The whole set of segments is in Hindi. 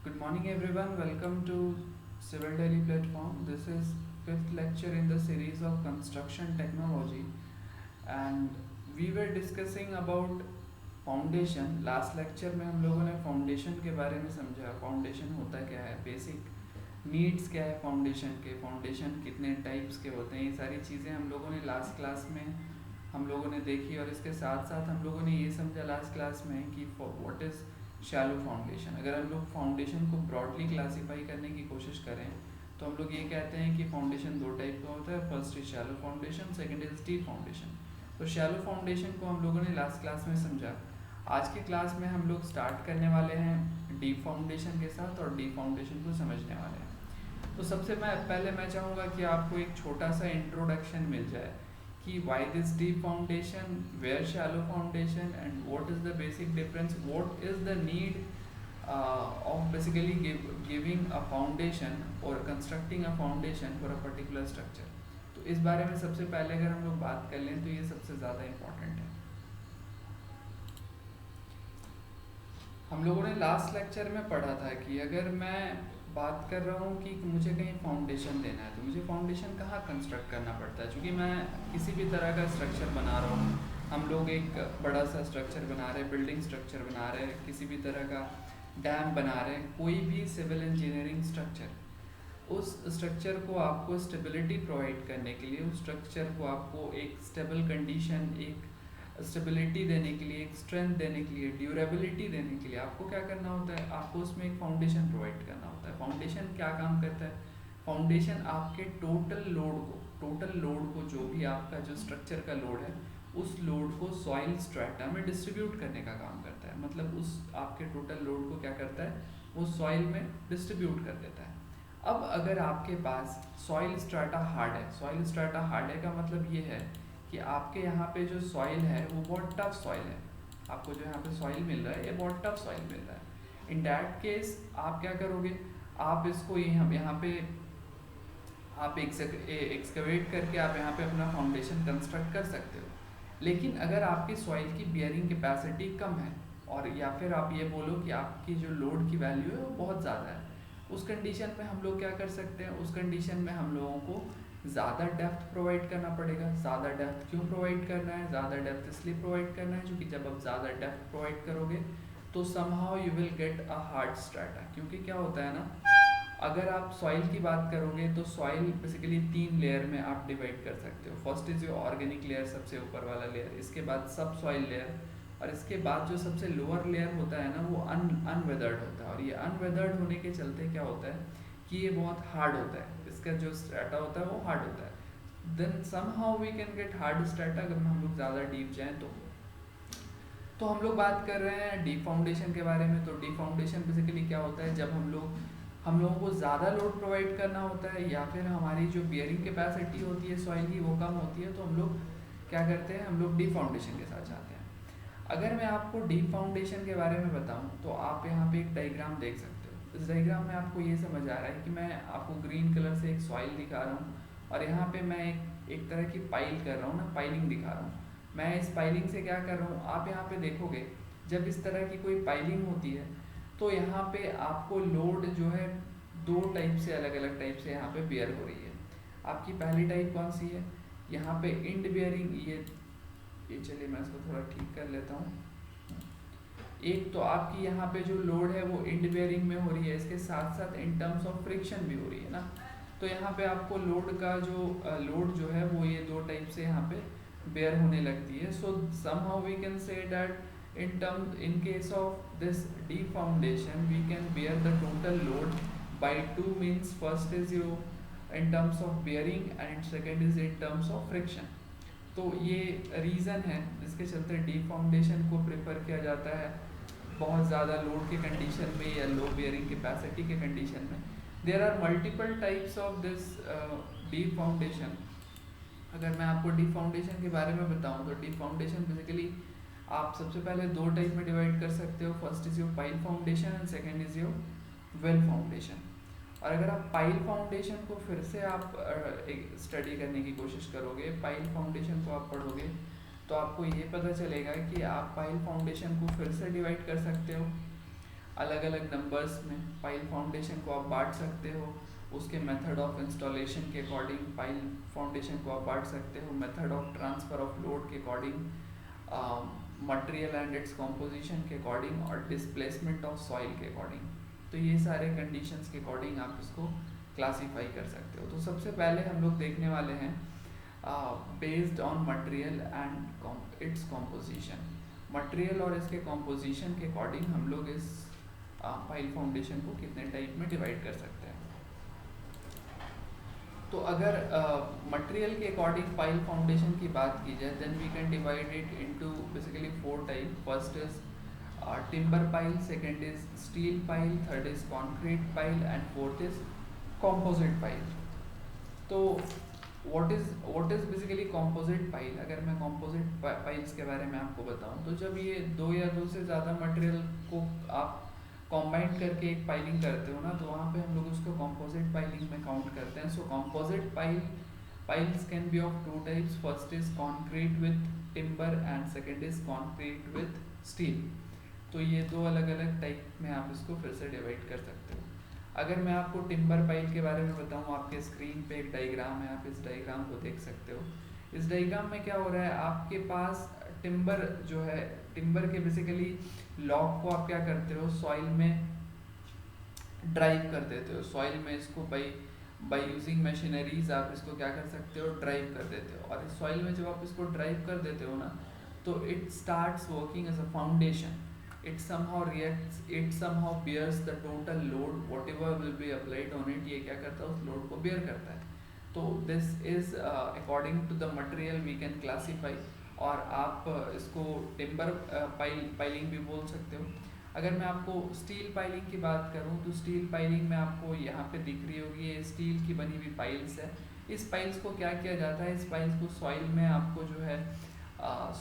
Good morning everyone, welcome to Civil Daily platform. This is fifth lecture in the series of construction technology and we were discussing about foundation. Last lecture में हम लोगों ने फाउंडेशन के बारे में समझा. फाउंडेशन होता क्या है, बेसिक नीड्स क्या है फाउंडेशन के, फाउंडेशन कितने टाइप्स के होते हैं, ये सारी चीज़ें हम लोगों ने लास्ट क्लास में हम लोगों ने देखी. और इसके साथ साथ हम लोगों ने ये समझा लास्ट क्लास में कि व्हाट इज़ शैलो फाउंडेशन. अगर हम लोग फाउंडेशन को ब्रॉडली क्लासीफाई करने की कोशिश करें तो हम लोग ये कहते हैं कि फाउंडेशन दो टाइप का होता है. First is shallow foundation, second is deep foundation. तो शैलो फाउंडेशन को हम लोगों ने लास्ट क्लास में समझा. आज के क्लास में हम लोग स्टार्ट करने वाले हैं डीप फाउंडेशन के साथ और डीप फाउंडेशन को समझने वाले हैं. तो सबसे पहले मैं चाहूँगा कि आपको एक छोटा सा इंट्रोडक्शन मिल जाए कि why this deep foundation, where shallow foundation and what is the basic difference, what is the need of basically giving a foundation or constructing a foundation for a particular structure. तो इस बारे में सबसे पहले अगर हम लोग बात कर लें तो ये सबसे ज़्यादा इम्पोर्टेंट है. हम लोगों ने लास्ट लेक्चर में पढ़ा था कि अगर मैं बात कर रहा हूँ कि मुझे कहीं फाउंडेशन देना है तो मुझे फाउंडेशन कहाँ कंस्ट्रक्ट करना पड़ता है. क्योंकि मैं किसी भी तरह का स्ट्रक्चर बना रहा हूँ, हम लोग एक बड़ा सा स्ट्रक्चर बना रहे हैं, बिल्डिंग स्ट्रक्चर बना रहे हैं, किसी भी तरह का डैम बना रहे हैं, कोई भी सिविल इंजीनियरिंग स्ट्रक्चर, उस स्ट्रक्चर को आपको स्टेबिलिटी प्रोवाइड करने के लिए, उस स्ट्रक्चर को आपको एक स्टेबल कंडीशन, एक स्टेबिलिटी देने के लिए, एक स्ट्रेंथ देने के लिए, ड्यूरेबिलिटी देने के लिए आपको क्या करना होता है, आपको उसमें एक फाउंडेशन प्रोवाइड करना होता है. फाउंडेशन क्या काम करता है, फाउंडेशन आपके टोटल लोड को जो भी आपका जो स्ट्रक्चर का लोड है उस लोड को सॉइल स्ट्रेटा में डिस्ट्रीब्यूट करने का काम करता है. मतलब उस आपके टोटल लोड को क्या करता है, वो सॉइल में डिस्ट्रीब्यूट कर देता है. अब अगर आपके पास सॉइल स्ट्रेटा हार्ड है, सॉइल स्ट्रेटा हार्ड है का मतलब ये है कि आपके यहाँ पे जो सॉइल है वो बहुत टफ सॉइल है. आपको जो यहाँ पे सॉइल मिल रहा है ये बहुत टफ सॉइल मिल रहा है. इन डैट केस आप क्या करोगे, आप इसको यहाँ पे आप एक्सकवेट करके आप यहाँ पे अपना फाउंडेशन कंस्ट्रक्ट कर सकते हो. लेकिन अगर आपकी सॉइल की बियरिंग कैपेसिटी कम है और या फिर आप ये बोलो कि आपकी जो लोड की वैल्यू है वो बहुत ज़्यादा है, उस कंडीशन में हम लोग क्या कर सकते हैं, उस कंडीशन में हम लोगों को ज़्यादा डेप्थ प्रोवाइड करना पड़ेगा. ज़्यादा डेप्थ क्यों प्रोवाइड करना है, ज़्यादा डेप्थ इसलिए प्रोवाइड करना है क्योंकि जब आप ज़्यादा डेप्थ प्रोवाइड करोगे तो somehow you will get a hard strata. क्योंकि क्या होता है ना, अगर आप सॉइल की बात करोगे तो सॉइल बेसिकली 3 लेयर में आप डिवाइड कर सकते हो. First is your organic layer, सबसे ऊपर वाला लेयर, इसके बाद सब सॉइल लेयर, और इसके बाद जो सबसे लोअर लेयर होता है ना वो अनवेदर्ड होता है. और ये अनवेदर्ड होने के चलते क्या होता है कि ये बहुत हार्ड होता है, इसका जो स्ट्रेटा होता है वो हार्ड होता है. Then somehow we can get hard strata अगर हम लोग ज़्यादा डीप जाएँ तो हम लोग बात कर रहे हैं डीप फाउंडेशन के बारे में. तो डीप फाउंडेशन बेसिकली क्या होता है, जब हम लोगों को ज़्यादा लोड प्रोवाइड करना होता है या फिर हमारी जो बियरिंग कैपेसिटी होती है सॉइल की वो कम होती है, तो हम लोग क्या करते हैं, हम लोग डीप फाउंडेशन के साथ जाते हैं. अगर मैं आपको डीप फाउंडेशन के बारे में बताऊं तो आप यहाँ पे एक डायग्राम देख सकते हो. इस डायग्राम में आपको ये समझ आ रहा है कि मैं आपको ग्रीन कलर से एक सॉइल दिखा रहा हूँ और यहाँ पे मैं एक तरह की पाइल कर रहा हूँ ना, पाइलिंग दिखा रहा हूँ. मैं इस पाइलिंग से क्या कर रहा हूँ, आप यहाँ पे देखोगे जब इस तरह की कोई पाइलिंग होती है तो यहाँ पे आपको लोड जो है दो टाइप से, अलग अलग टाइप से यहाँ पे बियर हो रही है. आपकी पहली टाइप कौन सी है, यहाँ पे इंड बियरिंग, ये चलिए मैं इसको थोड़ा ठीक कर लेता हूँ. एक तो आपकी यहाँ पे जो लोड है वो इंड बेयरिंग में हो रही है, इसके साथ साथ इन टर्म्स ऑफ फ्रिक्शन भी हो रही है ना. तो यहाँ पे आपको लोड का लोड जो है वो ये दो टाइप से यहाँ पे बेयर होने लगती है. So somehow we can say that in case of this deep foundation we can bear the total load by two means, first is you in terms of bearing and second is in terms of friction. तो ये रीज़न है जिसके चलते डीप फाउंडेशन को प्रेफर किया जाता है बहुत ज़्यादा लोड के कंडीशन में या लो बेयरिंग कैपेसिटी के कंडीशन में. There are multiple types of this deep foundation. अगर मैं आपको डीप फाउंडेशन के बारे में बताऊं तो डीप फाउंडेशन बेसिकली आप सबसे पहले दो टाइप में डिवाइड कर सकते हो. First is your pile foundation and second is your well foundation. और अगर आप पाइल फाउंडेशन को फिर से आप स्टडी करने की कोशिश करोगे, पाइल फाउंडेशन को आप पढ़ोगे तो आपको ये पता चलेगा कि आप पाइल फाउंडेशन को फिर से डिवाइड कर सकते हो. अलग अलग नंबर्स में पाइल फाउंडेशन को आप बांट सकते हो। उसके मेथड ऑफ इंस्टॉलेशन के अकॉर्डिंग पाइल फाउंडेशन को आप बांट सकते हो, method of transfer of load के according, material and its composition के अकॉर्डिंग, और डिस्प्लेसमेंट ऑफ सॉइल के अकॉर्डिंग। तो ये सारे कंडीशंस के अकॉर्डिंग आप इसको क्लासीफाई कर सकते हो। तो सबसे पहले हम लोग देखने वाले हैं based on material and its composition. Material और इसके कॉम्पोजिशन के अकॉर्डिंग हम लोग इस पाइल फाउंडेशन को कितने टाइप में डिवाइड कर सकते हैं। तो अगर मटेरियल के अकॉर्डिंग पाइल फाउंडेशन की बात की जाए, then we can divide it into basically 4 type. First is timber pile, second is steel pile, third is concrete pile and fourth is composite pile. तो what is basically composite pile. अगर मैं कॉम्पोजिट पाइल्स के बारे में आपको बताऊं, तो जब ये दो या दो से ज़्यादा मटेरियल को आप कॉम्बाइन करके एक पाइलिंग करते हो ना, तो वहाँ पे हम लोग उसको कॉम्पोजिट पाइलिंग में काउंट करते हैं। So composite piles can be of 2 types. First is concrete with timber and second is concrete with steel. तो ये दो अलग अलग टाइप में आप इसको फिर से डिवाइड कर सकते हो। अगर मैं आपको टिम्बर पाइल के बारे में बताऊं, आपके स्क्रीन पे एक डायग्राम है, आप इस डायग्राम को देख सकते हो। इस डायग्राम में क्या हो रहा है, आपके पास टिम्बर जो है, टिम्बर के बेसिकली लॉग को आप क्या करते हो, सॉइल में ड्राइव कर देते हो। सॉइल में इसको बाई यूजिंग मशीनरीज आप इसको क्या कर सकते हो, ड्राइव कर देते हो। और इस सॉइल में जब आप इसको ड्राइव कर देते हो ना, तो it starts working as a foundation. It somehow reacts, it somehow bears the total load whatever will be applied on it। ये क्या करता है, उस लोड को bear करता है। तो this is according to the material we can classify। और आप इसको टिम्बर पाइलिंग भी बोल सकते हो। अगर मैं आपको स्टील पाइलिंग की बात करूं, तो स्टील पाइलिंग में आपको यहाँ पे दिख रही होगी, ये स्टील की बनी हुई पाइल्स है। इस पाइल्स को क्या किया जाता है, इस पाइल्स को सॉइल में आपको जो है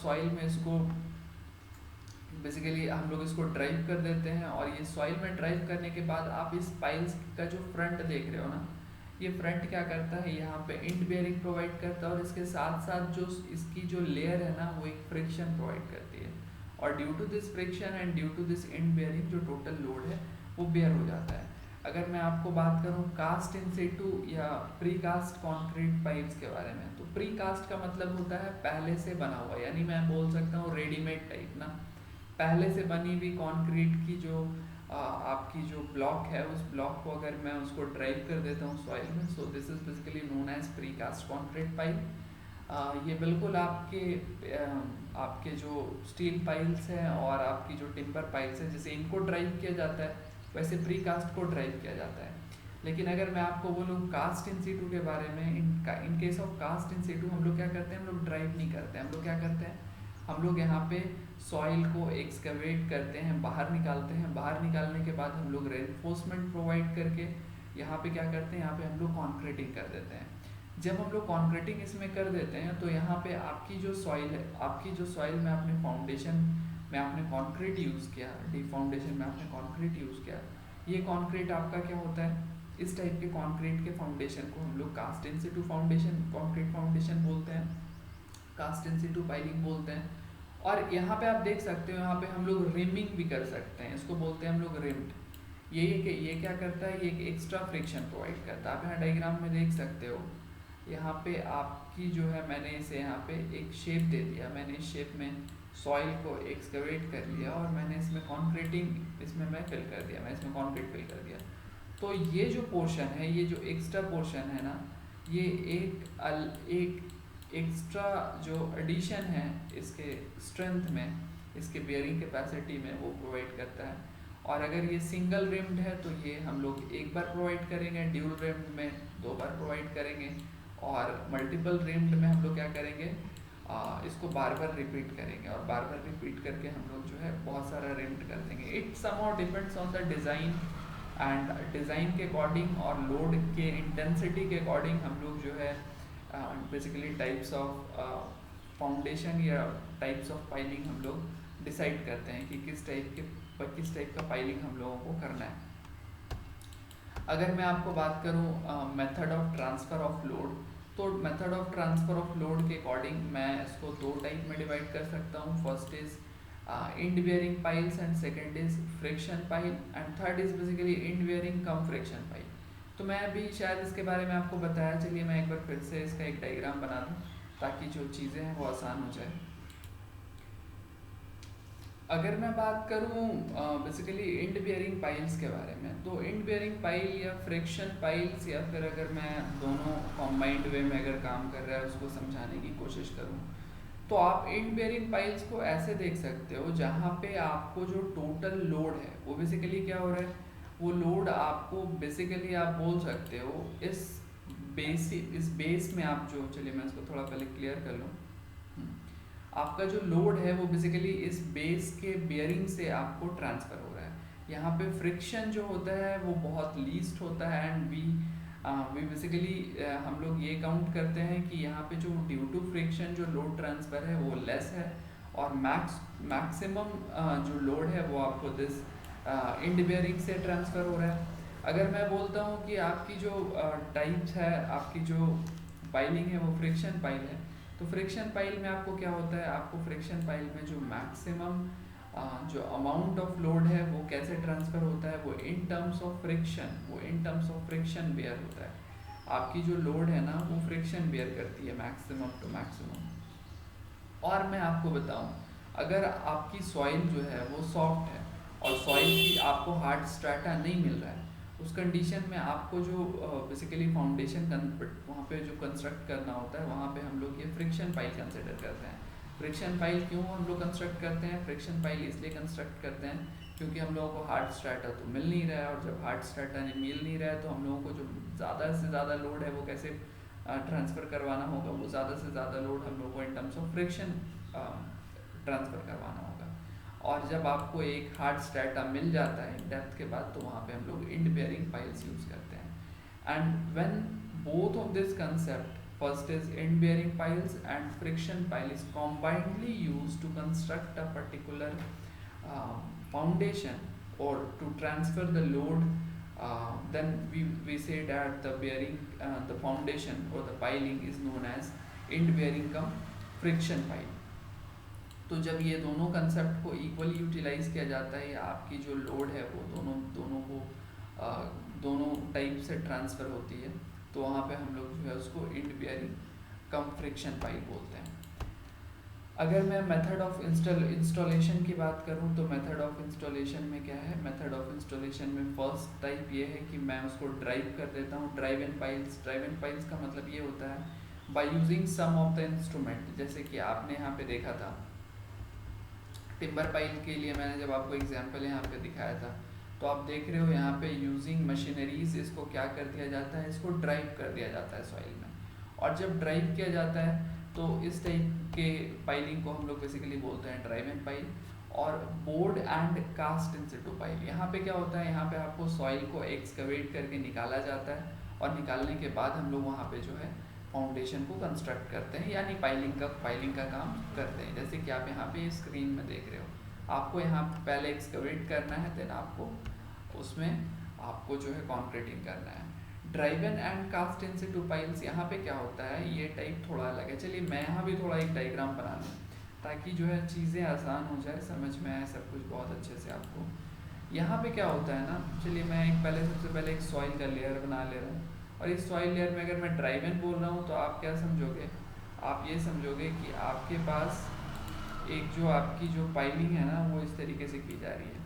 सॉइल में इसको बेसिकली हम लोग इसको ड्राइव कर देते हैं। और ये सॉइल में ड्राइव करने के बाद आप इस पाइल्स का जो फ्रंट देख रहे हो ना, ये फ्रंट क्या करता है, यहाँ पे इंड बेयरिंग प्रोवाइड करता है। और इसके साथ साथ जो इसकी जो लेयर है ना, वो एक फ्रिक्शन प्रोवाइड करती है। और due to this friction and due to this end bearing, जो टोटल लोड है वो बेयर हो जाता है। अगर मैं आपको बात करूँ कास्ट इन सिटू या प्री कास्ट कॉन्क्रीट पाइप्स के बारे में, तो प्री कास्ट का मतलब होता है पहले से बना हुआ, यानी मैं बोल सकता हूँ रेडीमेड टाइप ना, पहले से बनी हुई कंक्रीट की जो आपकी जो ब्लॉक है, उस ब्लॉक को अगर मैं उसको ड्राइव कर देता हूँ सॉइल में, so this is basically known as precast concrete pipe. ये बिल्कुल आपके जो स्टील पाइल्स हैं और आपकी जो टिम्बर पाइल्स हैं, जैसे इनको ड्राइव किया जाता है, वैसे प्री कास्ट को ड्राइव किया जाता है। लेकिन अगर मैं आपको बोलूँ कास्ट इन सिटू के बारे में, in case of cast in situ हम लोग क्या करते हैं, हम लोग ड्राइव नहीं करते। हम लोग क्या करते हैं, हम लोग यहाँ पे सॉइल को एक्सकवेट करते हैं, बाहर निकालते हैं। बाहर निकालने के बाद हम लोग रेनफोर्समेंट प्रोवाइड करके यहाँ पे क्या करते हैं, यहाँ पे हम लोग कॉन्क्रीटिंग कर देते हैं। जब हम लोग कॉन्क्रीटिंग इसमें कर देते हैं, तो यहाँ पे आपकी जो सॉइल है, आपकी जो सॉइल में आपने फाउंडेशन में आपने कॉन्क्रीट यूज़ किया, डी फाउंडेशन में आपने कॉन्क्रीट यूज़ किया, ये कॉन्क्रीट आपका क्या होता है, इस टाइप के कॉन्क्रीट के फाउंडेशन को हम लोग cast in Situ foundation, concrete foundation बोलते हैं, कास्ट इन सिटू पाइलिंग बोलते हैं। और यहाँ पे आप देख सकते हो, यहाँ पे हम लोग रिमिंग भी कर सकते हैं, इसको बोलते हैं हम लोग रिम्ड। ये क्या करता है, ये एक एक्स्ट्रा फ्रिक्शन प्रोवाइड करता है। आप यहाँ डायग्राम में देख सकते हो, यहाँ पे आपकी जो है, मैंने इसे यहाँ पे एक शेप दे दिया, मैंने इस शेप में सॉइल को एक्सकवेट कर लिया और मैंने इसमें कॉन्क्रीटिंग इसमें मैं फिल कर दिया, मैं इसमें कॉन्क्रीट फिल कर दिया। तो ये जो पोर्शन है, ये जो एक्स्ट्रा पोर्शन है ना, ये एक एक्स्ट्रा जो एडिशन है इसके स्ट्रेंथ में, इसके बेयरिंग कैपेसिटी में, वो प्रोवाइड करता है। और अगर ये सिंगल रिम्ड है तो ये हम लोग एक बार प्रोवाइड करेंगे, ड्यूल रिम्ड में 2 बार प्रोवाइड करेंगे, और मल्टीपल रिम्ड में हम लोग क्या करेंगे, इसको बार बार रिपीट करेंगे, और बार बार रिपीट करके हम लोग जो है बहुत सारा रिम्ड कर देंगे। It somehow depends on the design and design के अकॉर्डिंग और लोड के इंटेंसिटी के अकॉर्डिंग हम लोग जो है बेसिकली टाइप्स ऑफ फाउंडेशन या टाइप्स ऑफ पाइलिंग हम लोग डिसाइड करते हैं कि किस टाइप का पाइलिंग हम लोगों को करना है। अगर मैं आपको बात करूं method of transfer of load, तो method of transfer of load के अकॉर्डिंग मैं इसको 2 टाइप में डिवाइड कर सकता हूं। First is end bearing piles, and second is friction pile, and third is basically end bearing come friction pile. तो मैं अभी शायद इसके बारे में आपको बताया, चलिए मैं एक बार फिर से इसका एक डायग्राम बना दूँ ताकि जो चीज़ें हैं वो आसान हो जाए। अगर मैं बात करूँ बेसिकली एंड बेयरिंग पाइल्स के बारे में, तो एंड बेयरिंग पाइल या फ्रिक्शन पाइल्स, या फिर अगर मैं दोनों कॉम्बाइंड वे में अगर काम कर रहा है उसको समझाने की कोशिश करूँ, तो आप एंड बेयरिंग पाइल्स को ऐसे देख सकते हो जहाँ पे आपको जो टोटल लोड है वो बेसिकली क्या हो रहा है, वो लोड आपको बेसिकली आप बोल सकते हो इस बेस में आप जो, चलिए मैं इसको थोड़ा पहले क्लियर कर लूँ। आपका जो लोड है वो बेसिकली इस बेस के बेयरिंग से आपको ट्रांसफ़र हो रहा है। यहाँ पे फ्रिक्शन जो होता है वो बहुत लीस्ट होता है, एंड वी बेसिकली हम लोग ये काउंट करते हैं कि यहाँ पे जो ड्यू टू फ्रिक्शन जो लोड ट्रांसफ़र है वो लेस है, और मैक्सिमम जो लोड है वो आपको दिस एंड बेयरिंग से ट्रांसफ़र हो रहा है। अगर मैं बोलता हूँ कि आपकी जो टाइप्स है, आपकी जो पाइलिंग है वो फ्रिक्शन पाइल है, तो फ्रिक्शन पाइल में आपको क्या होता है, आपको फ्रिक्शन पाइल में जो मैक्सिमम जो अमाउंट ऑफ लोड है वो कैसे ट्रांसफ़र होता है, वो in terms of friction bear होता है। आपकी जो लोड है ना वो फ्रिक्शन बेयर करती है मैक्सिमम टू मैक्सिमम। और मैं आपको बताऊं, अगर आपकी सॉइल जो है वो सॉफ्ट है और सॉइल की आपको हार्ड स्ट्रैटा नहीं मिल रहा है, उस कंडीशन में आपको जो बेसिकली फाउंडेशन वहाँ पे जो कंस्ट्रक्ट करना होता है, वहाँ पे हम लोग ये फ्रिक्शन पाइल कंसिडर करते हैं। फ्रिक्शन पाइल क्यों हम लोग कंस्ट्रक्ट करते हैं, फ्रिक्शन पाइल इसलिए कंस्ट्रक्ट करते हैं क्योंकि हम लोगों को हार्ड स्ट्रैटा तो मिल नहीं रहा है, और जब हार्ड स्ट्रैटा मिल नहीं रहा है तो हम लोगों को जो ज़्यादा से ज़्यादा लोड है वो कैसे ट्रांसफ़र करवाना होगा, वो ज़्यादा से ज़्यादा लोड हम लोग को इन टर्म्स ऑफ फ्रिक्शन ट्रांसफ़र करवाना होगा। और जब आपको एक हार्ड स्ट्रैटा मिल जाता है डेप्थ के बाद, तो वहाँ पे हम लोग एंड बेयरिंग पाइल्स यूज़ करते हैं। And when both of this concept, first is end bearing piles and friction pile, is combinedly used to construct a particular foundation or to transfer the load, then we say that the bearing the foundation or the piling is known as end bearing cum friction pile। तो जब ये दोनों कंसेप्ट को इक्वली यूटिलाइज किया जाता है, या आपकी जो लोड है वो दोनों को दोनों टाइप से ट्रांसफ़र होती है, तो वहाँ पे हम लोग जो है उसको and bearing come friction pile बोलते हैं। अगर मैं मेथड ऑफ इंस्टॉलेशन की बात करूँ, तो मेथड ऑफ इंस्टॉलेशन में क्या है, मेथड ऑफ इंस्टॉलेशन में फर्स्ट टाइप ये है कि मैं उसको ड्राइव कर देता हूँ, ड्राइव एंड पाइल्स का मतलब ये होता है by using some of the instrument. जैसे कि आपने यहाँ पे देखा था टिम्बर पाइल के लिए, मैंने जब आपको एग्जाम्पल यहाँ पे दिखाया था, तो आप देख रहे हो यहाँ पे यूजिंग मशीनरीज इसको क्या कर दिया जाता है, इसको ड्राइव कर दिया जाता है सॉइल में। और जब ड्राइव किया जाता है तो इस टाइप के पाइलिंग को हम लोग बेसिकली बोलते हैं ड्राइव एंड पाइल। और bored and cast in situ pile, यहाँ पे क्या होता है, यहाँ पे आपको सॉइल को एक्सकवेट करके निकाला जाता है, और निकालने के बाद हम लोग वहाँ पे जो है फाउंडेशन को कंस्ट्रक्ट करते हैं, यानी पाइलिंग का काम करते हैं। जैसे कि आप यहाँ पे स्क्रीन में देख रहे हो, आपको यहाँ पहले एक्सकवेट करना है, देन आपको उसमें आपको जो है कॉन्क्रीटिंग करना है। Driven and cast in situ piles, यहाँ पे क्या होता है, ये टाइप थोड़ा अलग है। चलिए मैं यहाँ भी थोड़ा एक डायग्राम बना लूँ ताकि जो है चीज़ें आसान हो जाए, समझ में आए सब कुछ बहुत अच्छे से आपको। यहाँ पे क्या होता है ना, चलिए मैं सबसे पहले एक सॉइल का लेयर बना ले रहा हूँ, और इस सॉइल लेयर में अगर मैं ड्राइवन बोल रहा हूँ तो आप क्या समझोगे, आप ये समझोगे कि आपके पास एक जो आपकी जो पाइलिंग है ना वो इस तरीके से की जा रही है।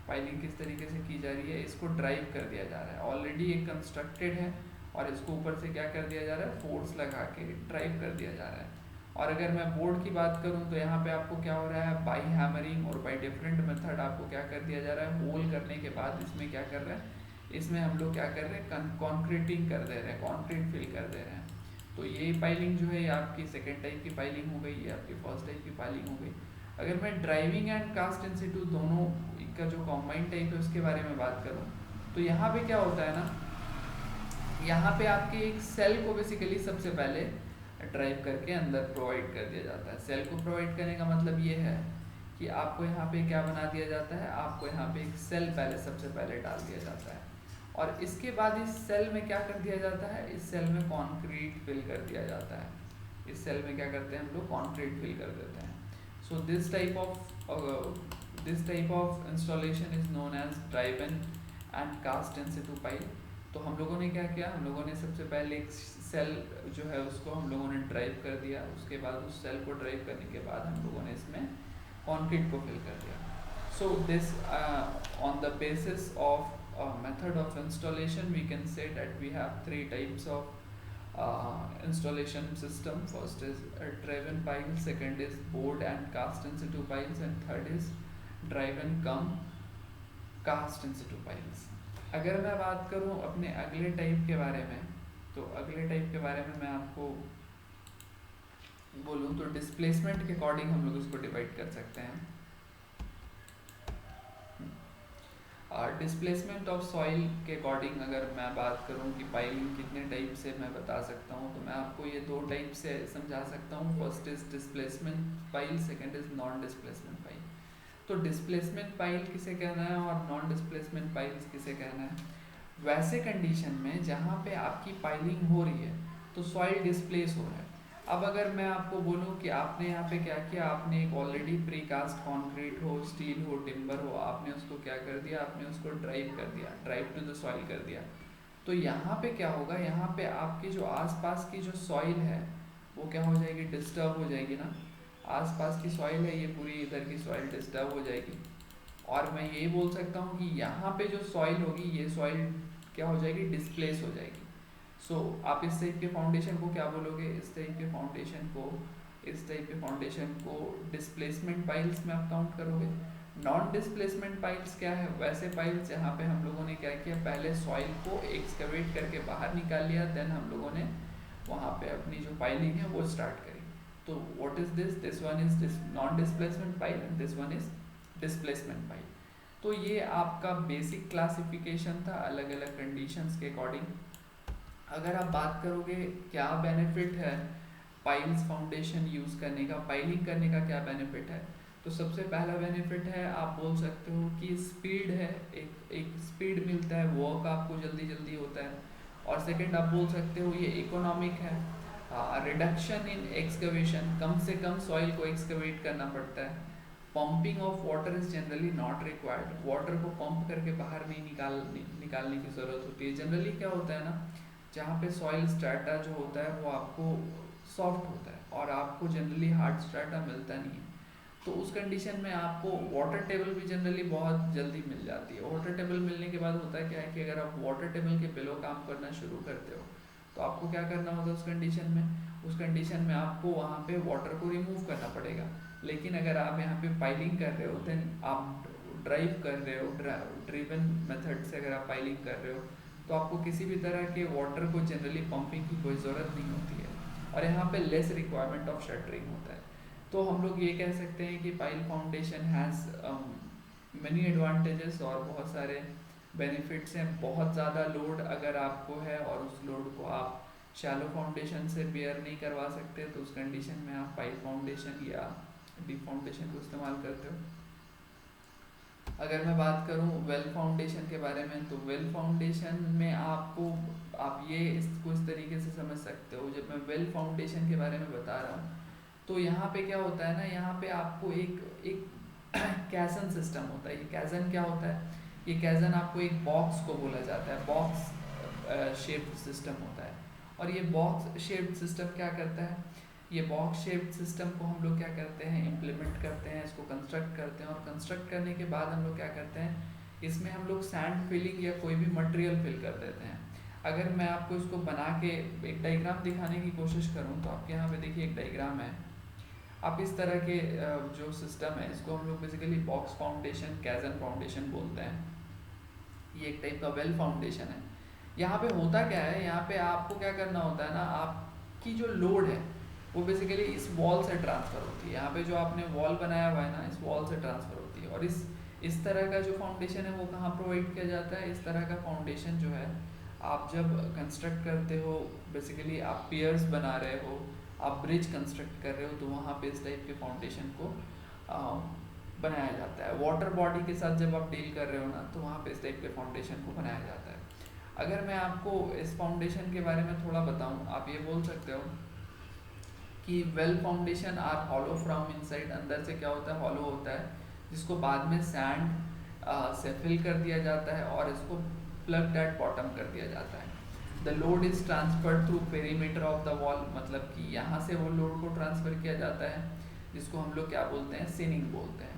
पाइलिंग किस तरीके से की जा रही है, इसको ड्राइव कर दिया जा रहा है, ऑलरेडी एक कंस्ट्रक्टेड है, और इसको ऊपर से क्या कर दिया जा रहा है, फोर्स लगा के ड्राइव कर दिया जा रहा है। और अगर मैं बोर्ड की बात करूं तो यहाँ पे आपको क्या हो रहा है, बाई हैमरिंग और बाई डिफरेंट मेथड आपको क्या कर दिया जा रहा है, होल करने के बाद इसमें क्या कर रहे हैं, इसमें हम लोग क्या कर रहे हैं, कॉन्क्रीटिंग कर दे रहे हैं, कॉन्क्रीट फिल कर दे रहे हैं। तो ये पाइलिंग जो है आपकी सेकेंड टाइप की पाइलिंग हो गई, ये आपकी फर्स्ट टाइप की पाइलिंग हो गई। अगर मैं driving and cast in situ दोनों का जो कॉम्बाइंड टाइप है उसके बारे में बात करूं, तो यहाँ पे क्या होता है ना, यहाँ पे आपके एक सेल को बेसिकली सबसे पहले ड्राइव करके अंदर प्रोवाइड कर दिया जाता है। सेल को प्रोवाइड करने का मतलब ये है कि आपको यहाँ पे क्या बना दिया जाता है, आपको यहाँ पे एक सेल पहले सबसे पहले डाल दिया जाता है, और इसके बाद इस सेल में क्या कर दिया जाता है, इस सेल में कॉन्क्रीट फिल कर दिया जाता है। इस सेल में क्या करते हैं हम लोग, कॉन्क्रीट फिल कर देते हैं। So this type of installation is known as driven and cast in situ pile. तो हम लोगों ने क्या किया, हम लोगों ने सबसे पहले एक सेल जो है उसको हम लोगों ने ड्राइव कर दिया, उसके बाद उस सेल को ड्राइव करने के बाद हम लोगों ने इसमें कंक्रीट को फिल कर दिया. So this on the basis of method of installation we can say that we have three types of installation system. First is driven pile, second is board and cast in situ piles, and third is driven cum cast in situ piles. अगर मैं बात करूं अपने अगले टाइप के बारे में, तो अगले टाइप के बारे में मैं आपको बोलूं तो डिस्प्लेसमेंट के अकॉर्डिंग हम लोग इसको डिवाइड कर सकते हैं. डिस्प्लेसमेंट ऑफ सॉइल के अकॉर्डिंग अगर मैं बात करूं कि पाइलिंग कितने टाइप से मैं बता सकता हूं, तो मैं आपको ये दो टाइप से समझा सकता हूं. First is displacement pile, second is non displacement pile. तो डिस्प्लेसमेंट पाइल किसे कहना है और नॉन डिस्प्लेसमेंट पाइल किसे कहना है? वैसे कंडीशन में जहाँ पे आपकी पाइलिंग हो रही है तो सॉइल डिस्प्लेस हो रहा है. अब अगर मैं आपको बोलूँ कि आपने यहाँ पे क्या किया, आपने एक ऑलरेडी प्रीकास्ट कंक्रीट हो, स्टील हो, टिम्बर हो, आपने उसको क्या कर दिया, आपने उसको ड्राइव कर दिया, ड्राइव टू द सॉइल कर दिया. तो यहाँ पे क्या होगा, यहाँ पे आपकी जो आसपास की जो सॉइल है वो क्या हो जाएगी, डिस्टर्ब हो जाएगी ना. आसपास की सॉइल है, ये पूरी इधर की सॉइल डिस्टर्ब हो जाएगी. और मैं ये बोल सकता हूँ कि यहाँ पे जो सॉइल होगी ये सॉइल क्या हो जाएगी, डिस्प्लेस हो जाएगी. सो आप इस टाइप के फाउंडेशन को क्या बोलोगे, इस टाइप के फाउंडेशन को डिस्प्लेसमेंट पाइल्स में आप काउंट करोगे. नॉन डिस्प्लेसमेंट पाइल्स क्या है, वैसे पाइल्स जहाँ पे हम लोगों ने क्या किया, पहले सॉइल को एक्सकवेट करके बाहर निकाल लिया, देन हम लोगों ने वहाँ पे अपनी जो पाइलिंग है वो स्टार्ट करी. तो what is this one is non displacement pile and this one is displacement pile. तो ये आपका बेसिक क्लासिफिकेशन था अलग अलग कंडीशंस के अकॉर्डिंग. अगर आप बात करोगे क्या बेनिफिट है पाइल्स फाउंडेशन यूज़ करने का, पाइलिंग करने का क्या बेनिफिट है, तो सबसे पहला बेनिफिट है, आप बोल सकते हो कि स्पीड है, एक स्पीड मिलता है, वर्क आपको जल्दी जल्दी होता है. और सेकंड आप बोल सकते हो ये इकोनॉमिक है, रिडक्शन इन एक्सकवेशन, कम से कम सॉइल को एक्सकवेट करना पड़ता है. Pumping of water is generally not required, water को पंप करके बाहर नहीं निकालने की ज़रूरत होती है. जनरली क्या होता है ना, जहाँ पे सॉइल स्ट्रैटा जो होता है वो आपको सॉफ्ट होता है और आपको जनरली हार्ड स्ट्रैटा मिलता नहीं है. तो उस कंडीशन में आपको वाटर टेबल भी जनरली बहुत जल्दी मिल जाती है. वाटर टेबल मिलने के बाद होता है क्या है कि अगर आप वाटर टेबल के बिलो काम करना शुरू करते हो तो आपको क्या करना होगा उस कंडीशन में आपको वहाँ पे वाटर को रिमूव करना पड़ेगा. लेकिन अगर आप यहाँ पे पाइलिंग कर रहे हो, देन आप ड्राइव कर रहे हो, ड्रिवन मेथड से अगर आप पाइलिंग कर रहे हो तो आपको किसी भी तरह के वाटर को जनरली पंपिंग की कोई ज़रूरत नहीं होती है और यहाँ पे लेस रिक्वायरमेंट ऑफ शटरिंग होता है. तो हम लोग ये कह सकते हैं कि pile foundation has many advantages और बहुत सारे बेनिफिट्स हैं. बहुत ज़्यादा लोड अगर आपको है और उस लोड को आप शैलो फाउंडेशन से बेयर नहीं करवा सकते तो उस कंडीशन में आप पाइल फाउंडेशन या डीप फाउंडेशन को इस्तेमाल करते हो. अगर मैं बात करूं वेल फाउंडेशन के बारे में, तो वेल फाउंडेशन में आप ये इसको इस तरीके से समझ सकते हो. जब मैं वेल फाउंडेशन के बारे में बता रहा हूँ तो यहाँ पे क्या होता है ना, यहाँ पे आपको एक कैजन सिस्टम होता है. ये कैजन क्या होता है, ये कैजन आपको एक बॉक्स को बोला जाता है, बॉक्स शेप्ड सिस्टम होता है. और ये बॉक्स शेप्ड सिस्टम क्या करता है, ये बॉक्स शेप्ड सिस्टम को हम लोग क्या करते हैं, इम्प्लीमेंट करते हैं, इसको कंस्ट्रक्ट करते हैं. और कंस्ट्रक्ट करने के बाद हम लोग क्या करते हैं, इसमें हम लोग सैंड फिलिंग या कोई भी मटेरियल फिल कर देते हैं. अगर मैं आपको इसको बना के एक डायग्राम दिखाने की कोशिश करूँ तो आपके यहाँ पे देखिए एक डायग्राम है. आप इस तरह के जो सिस्टम है इसको हम लोग basically box foundation, kaizen foundation बोलते हैं. ये एक टाइप का वेल फाउंडेशन है. यहाँ पे होता क्या है, यहाँ पे आपको क्या करना होता है ना, आपकी जो लोड है वो बेसिकली इस वॉल से ट्रांसफ़र होती है. यहाँ पे जो आपने वॉल बनाया हुआ है ना, इस वॉल से ट्रांसफ़र होती है. और इस तरह का जो फाउंडेशन है वो कहाँ प्रोवाइड किया जाता है, इस तरह का फाउंडेशन जो है आप जब कंस्ट्रक्ट करते हो, बेसिकली आप पियर्स बना रहे हो, आप ब्रिज कंस्ट्रक्ट कर रहे हो, तो वहाँ पे इस टाइप के फाउंडेशन को बनाया जाता है. वाटर बॉडी के साथ जब आप डील कर रहे हो ना तो वहाँ पे इस टाइप के फाउंडेशन को बनाया जाता है. अगर मैं आपको इस फाउंडेशन के बारे में थोड़ा बताऊँ, आप ये बोल सकते हो कि well foundation are hollow from inside, अंदर से क्या होता है, हॉलो होता है, जिसको बाद में सैंड से फिल कर दिया जाता है और इसको प्लग एट बॉटम कर दिया जाता है। The load is transferred through perimeter of the wall, मतलब कि यहाँ से वो लोड को ट्रांसफर किया जाता है, जिसको हम लोग क्या बोलते हैं, सीनिंग बोलते हैं।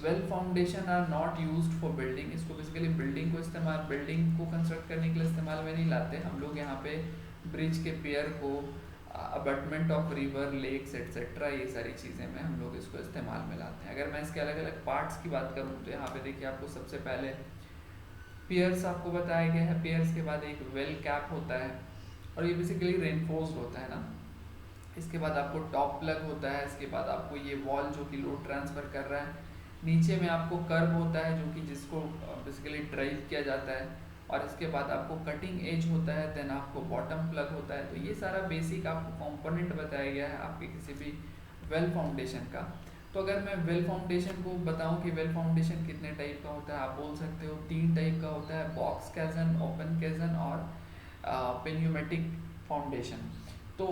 Well foundation are not used for building, इसको बेसिकली बिल्डिंग को इस्तेमाल, बिल्डिंग को कंस्ट्रक्ट करने के लिए इस्तेमाल में नहीं लाते हम लोग। यहाँ पे ब्रिज के पियर को, abutment of river, lakes etcetera, ये सारी चीज़ें में हम लोग इसको इस्तेमाल में लाते हैं। अगर मैं इसके अलग अलग पार्ट्स की बात करूँ तो यहाँ पे देखिए आपको सबसे पहले पियर्स आपको बताया गया है। पियर्स के बाद एक वेल कैप होता है और ये बेसिकली रेनफोर्स्ड होता है ना। इसके बाद आपको टॉप प्लग होता है। इसके बाद आपको ये वॉल जो कि लोड ट्रांसफ़र कर रहा है। नीचे में आपको कर्व होता है जो कि जिसको बेसिकली ड्राइव किया जाता है। और इसके बाद आपको कटिंग एज होता है, देन आपको बॉटम प्लग होता है। तो ये सारा बेसिक आपको कंपोनेंट बताया गया है आपके किसी भी वेल फाउंडेशन का। तो अगर मैं वेल फाउंडेशन को बताऊं कि वेल फाउंडेशन कितने टाइप का होता है, आप बोल सकते हो 3 टाइप का होता है, बॉक्स कैजन, ओपन कैजन और पेन्यूमेटिक फाउंडेशन। तो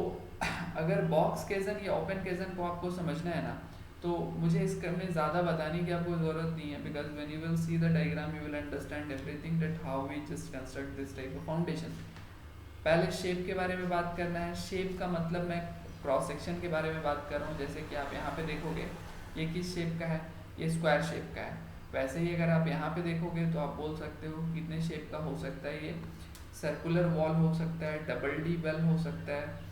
अगर बॉक्स केजन या ओपन केजन को आपको समझना है ना, तो मुझे इसमें ज़्यादा बताने की आपको ज़रूरत नहीं है, because when you will see the diagram you will understand everything that how we just construct this type of foundation. पहले शेप के बारे में बात करना है। शेप का मतलब मैं क्रॉस सेक्शन के बारे में बात कर रहा हूँ। जैसे कि आप यहाँ पे देखोगे ये किस शेप का है, ये स्क्वायर शेप का है। वैसे ही अगर आप यहाँ पे देखोगे तो आप बोल सकते हो कितने शेप का हो सकता है। ये सर्कुलर वॉल हो सकता है, डबल डी वेल हो सकता है,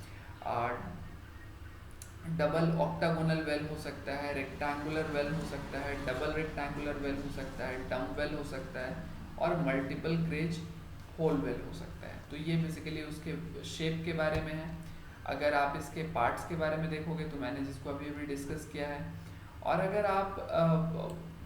डबल ऑक्टागोनल वेल हो सकता है, रेक्टेंगुलर वेल हो सकता है, डबल रेक्टेंगुलर वेल हो सकता है, डम वेल हो सकता है और मल्टीपल ग्रेज होल वेल हो सकता है। तो ये बेसिकली उसके शेप के बारे में है। अगर आप इसके पार्ट्स के बारे में देखोगे तो मैंने जिसको अभी अभी डिस्कस किया है। और अगर आप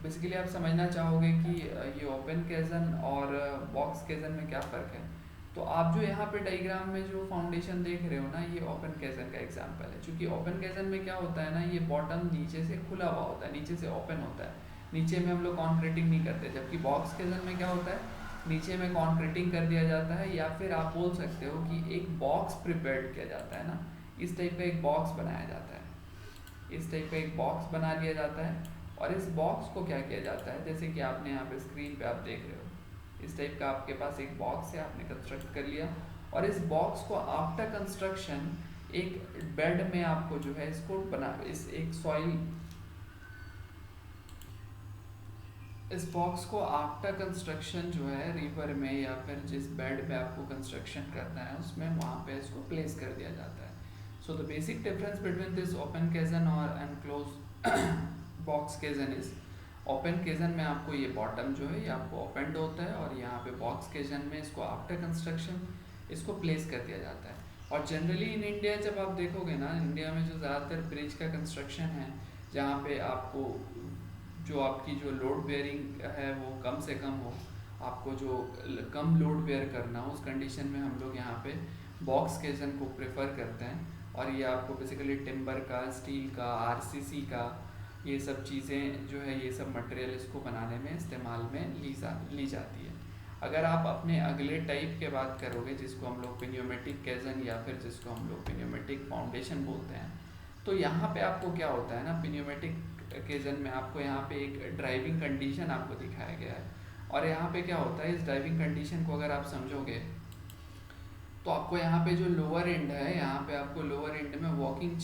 बेसिकली आप समझना चाहोगे कि ये ओपन केजन और बॉक्स केजन में क्या फ़र्क है, तो आप जो यहाँ पे डायग्राम में जो फाउंडेशन देख रहे हो ना, ये ओपन केजन का एग्जांपल है। क्योंकि ओपन केजन में क्या होता है ना, ये बॉटम नीचे से खुला हुआ होता है, नीचे से ओपन होता है, नीचे में हम लोग कॉन्क्रीटिंग नहीं करते। जबकि बॉक्स केजन में क्या होता है, नीचे में कॉन्क्रीटिंग कर दिया जाता है, या फिर आप बोल सकते हो कि एक बॉक्स प्रिपेयर किया जाता है ना, इस टाइप का एक बॉक्स बनाया जाता है, इस टाइप का एक बॉक्स बना लिया जाता है। और इस बॉक्स को क्या किया जाता है, जैसे कि आपने यहाँ पे स्क्रीन पे आप देख रहे हो, इस टाइप का आपके पास एक बॉक्स है, आपने कंस्ट्रक्ट कर लिया। और इस बॉक्स को आफ्टर कंस्ट्रक्शन एक बेड में आपको जो है इसको बना, इस एक सॉइल, इस बॉक्स को आफ्टर कंस्ट्रक्शन जो है रिवर में या फिर जिस बेड पे आपको कंस्ट्रक्शन करना है उसमें, वहाँ पे इसको प्लेस कर दिया जाता है। So the basic difference between this open caisson और enclose box caisson is, open caisson में आपको ये बॉटम जो है ये आपको ओपनड होता है, और यहाँ पे बॉक्स केजन में इसको आफ्टर कंस्ट्रक्शन इसको प्लेस कर दिया जाता है। और जनरली इन इंडिया जब आप देखोगे ना, इंडिया में जो ज़्यादातर ब्रिज का कंस्ट्रक्शन है, जहाँ पे आपको जो आपकी जो लोड बेयरिंग है वो कम से कम हो, आपको जो कम लोड बेयर करना हो, उस कंडीशन में हम लोग यहाँ पे बॉक्स केजन को प्रेफर करते हैं। और ये आपको बेसिकली टिम्बर का, स्टील का, आरसीसी का, ये सब चीज़ें जो है, ये सब मटेरियल इसको बनाने में इस्तेमाल में ली जाती है। अगर आप अपने अगले टाइप के बात करोगे, जिसको हम लोग पिन्योमेटिक केजन या फिर जिसको हम लोग पिन्योमेटिक फाउंडेशन बोलते हैं, तो यहाँ पे आपको क्या होता है ना, पिन्योमेटिक केजन में आपको यहाँ पे एक ड्राइविंग कंडीशन आपको दिखाया गया है। और यहाँ पे क्या होता है, इस ड्राइविंग कंडीशन को अगर आप समझोगे तो आपको यहाँ पे जो लोअर एंड है, यहाँ पे आपको लोअर एंड में वॉकिंग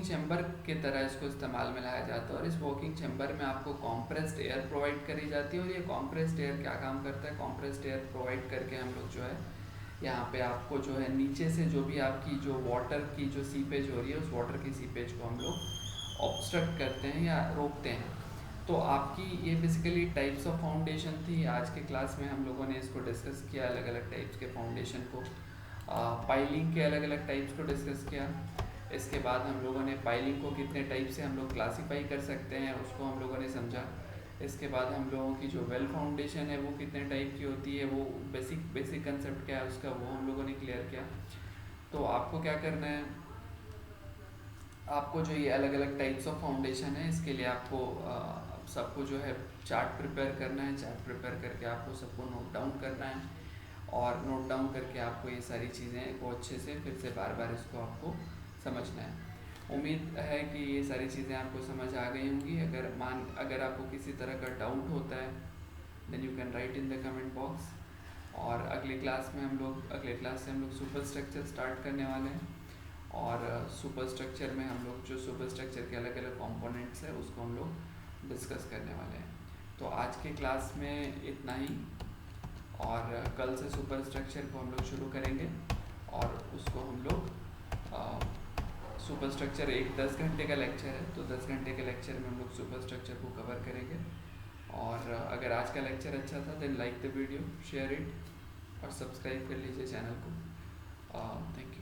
चैम्बर के तरह इसको इस्तेमाल में लाया जाता है। और इस वॉकिंग चैम्बर में आपको कॉम्प्रेस्ड एयर प्रोवाइड करी जाती है। और ये कॉम्प्रेस्ड एयर क्या काम करता है, कॉम्प्रेस्ड एयर प्रोवाइड करके हम लोग जो है यहाँ पे आपको जो है नीचे से जो भी आपकी जो वाटर की जो सीपेज हो रही है, उस वाटर की सीपेज को हम लोग ऑब्स्ट्रक्ट करते हैं या रोकते हैं। तो आपकी ये बेसिकली टाइप्स ऑफ फाउंडेशन थी। आज के क्लास में हम लोगों ने इसको डिस्कस किया, अलग अलग टाइप्स के फाउंडेशन को, पाइलिंग के अलग अलग टाइप्स को डिस्कस किया। इसके बाद हम लोगों ने पाइलिंग को कितने टाइप से हम लोग क्लासीफाई कर सकते हैं उसको हम लोगों ने समझा। इसके बाद हम लोगों की जो वेल फाउंडेशन है वो कितने टाइप की होती है, वो बेसिक कंसेप्ट क्या है उसका, वो हम लोगों ने क्लियर किया। तो आपको क्या करना है, आपको जो ये अलग अलग टाइप्स ऑफ फाउंडेशन है, इसके लिए आपको सबको जो है चार्ट प्रिपेयर करना है। चार्ट प्रिपेयर करके आपको सबको नोट डाउन करना है। और नोट डाउन करके आपको ये सारी चीज़ें को अच्छे से फिर से बार बार इसको आपको समझना है। उम्मीद है कि ये सारी चीज़ें आपको समझ आ गई होंगी। अगर आपको किसी तरह का डाउट होता है then you can write in the comment box. और अगले क्लास से हम लोग सुपर स्ट्रक्चर स्टार्ट करने वाले हैं। और सुपर स्ट्रक्चर में हम लोग जो सुपर स्ट्रक्चर के अलग अलग कंपोनेंट्स है उसको हम लोग डिस्कस करने वाले हैं। तो आज के क्लास में इतना ही, और कल से सुपर स्ट्रक्चर को हम लोग शुरू करेंगे। और उसको हम लोग सुपर स्ट्रक्चर एक 10 घंटे का लेक्चर है, तो 10 घंटे के लेक्चर में हम लोग सुपर स्ट्रक्चर को कवर करेंगे। और अगर आज का लेक्चर अच्छा था then like the video, share it और सब्सक्राइब कर लीजिए चैनल को। Thank you.